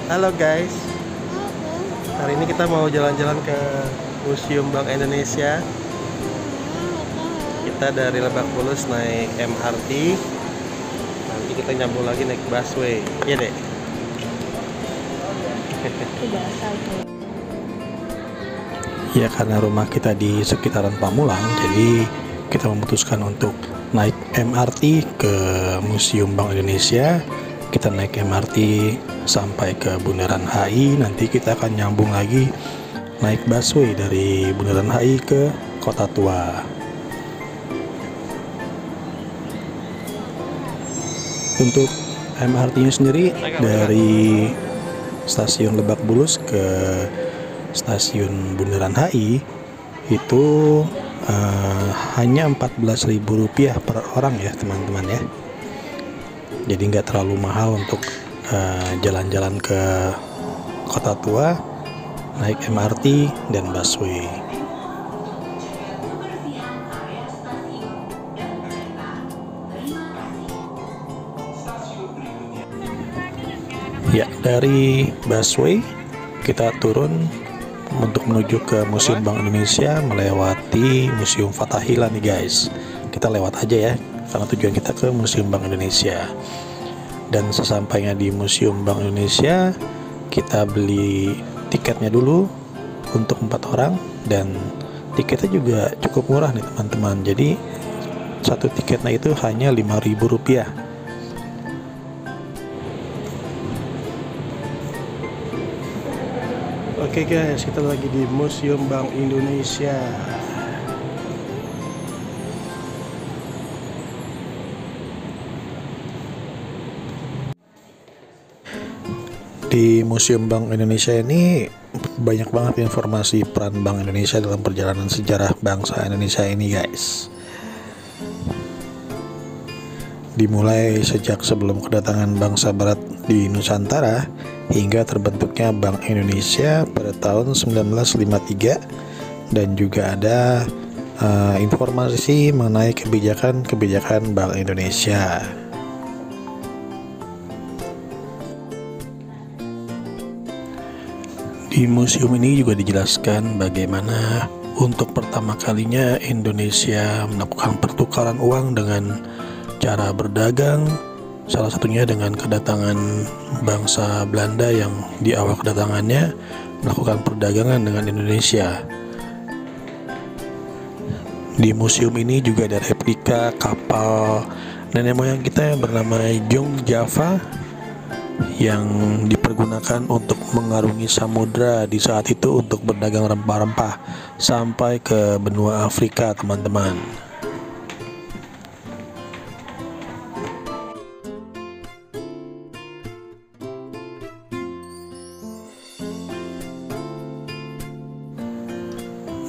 Halo guys, hari ini kita mau jalan-jalan ke Museum Bank Indonesia. Kita dari Lebak Bulus naik MRT, nanti kita nyambung lagi naik busway. Iya deh. Ya, karena rumah kita di sekitaran Pamulang, jadi kita memutuskan untuk naik MRT ke Museum Bank Indonesia. Kita naik MRT sampai ke Bundaran HI, nanti kita akan nyambung lagi naik busway dari Bundaran HI ke Kota Tua. Untuk MRT-nya sendiri dari stasiun Lebak Bulus ke stasiun Bundaran HI itu hanya Rp14.000 per orang ya teman-teman ya. Jadi nggak terlalu mahal untuk jalan-jalan ke Kota Tua, naik MRT dan busway. Ya, dari busway kita turun untuk menuju ke Museum Bank Indonesia melewati Museum Fathahillah nih guys. Kita lewat aja ya, karena tujuan kita ke Museum Bank Indonesia. Dan sesampainya di Museum Bank Indonesia, kita beli tiketnya dulu untuk 4 orang, dan tiketnya juga cukup murah nih teman-teman. Jadi satu tiketnya itu hanya Rp5.000. Oke guys, kita lagi di Museum Bank Indonesia. Di Museum Bank Indonesia ini banyak banget informasi peran Bank Indonesia dalam perjalanan sejarah bangsa Indonesia ini guys. Dimulai sejak sebelum kedatangan bangsa Barat di Nusantara hingga terbentuknya Bank Indonesia pada tahun 1953, dan juga ada informasi mengenai kebijakan Bank Indonesia. Di museum ini juga dijelaskan bagaimana untuk pertama kalinya Indonesia melakukan pertukaran uang dengan cara berdagang, salah satunya dengan kedatangan bangsa Belanda yang di awal kedatangannya melakukan perdagangan dengan Indonesia. Di museum ini juga ada replika kapal nenek moyang kita yang bernama Jong Java yang dipergunakan untuk mengarungi samudra di saat itu untuk berdagang rempah-rempah sampai ke benua Afrika teman-teman.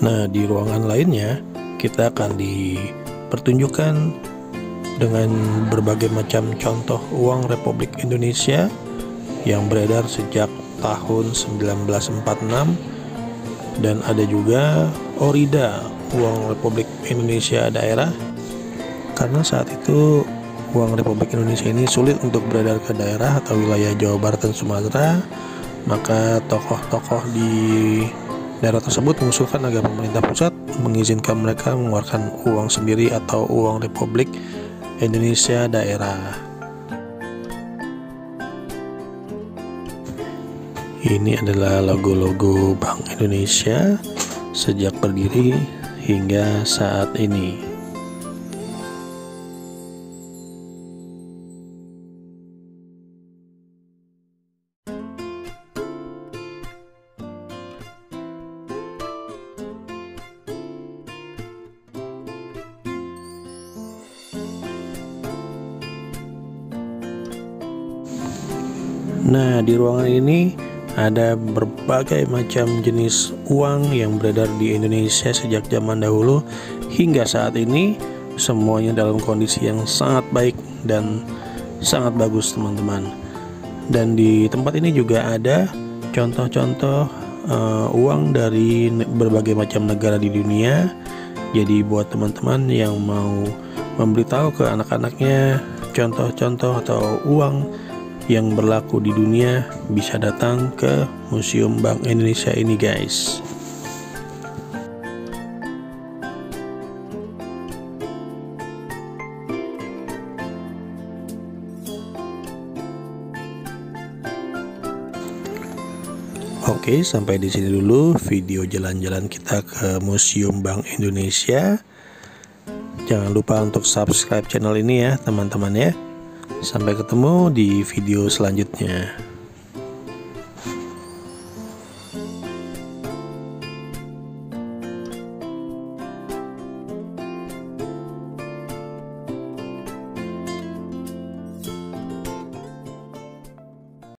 Nah, di ruangan lainnya kita akan dipertunjukkan dengan berbagai macam contoh uang Republik Indonesia yang beredar sejak tahun 1946, dan ada juga orida uang Republik Indonesia daerah, karena saat itu uang Republik Indonesia ini sulit untuk beredar ke daerah atau wilayah Jawa Barat dan Sumatera, maka tokoh-tokoh di daerah tersebut mengusulkan agar pemerintah pusat mengizinkan mereka mengeluarkan uang sendiri atau uang Republik Indonesia daerah. Ini adalah logo-logo Bank Indonesia sejak berdiri hingga saat ini. Nah, di ruangan ini ada berbagai macam jenis uang yang beredar di Indonesia sejak zaman dahulu hingga saat ini, semuanya dalam kondisi yang sangat baik dan sangat bagus teman-teman. Dan di tempat ini juga ada contoh-contoh uang dari berbagai macam negara di dunia. Jadi buat teman-teman yang mau memberitahu ke anak-anaknya contoh-contoh atau uang yang berlaku di dunia bisa datang ke Museum Bank Indonesia ini, guys. Oke, sampai di sini dulu video jalan-jalan kita ke Museum Bank Indonesia. Jangan lupa untuk subscribe channel ini ya, teman-teman ya. Sampai ketemu di video selanjutnya.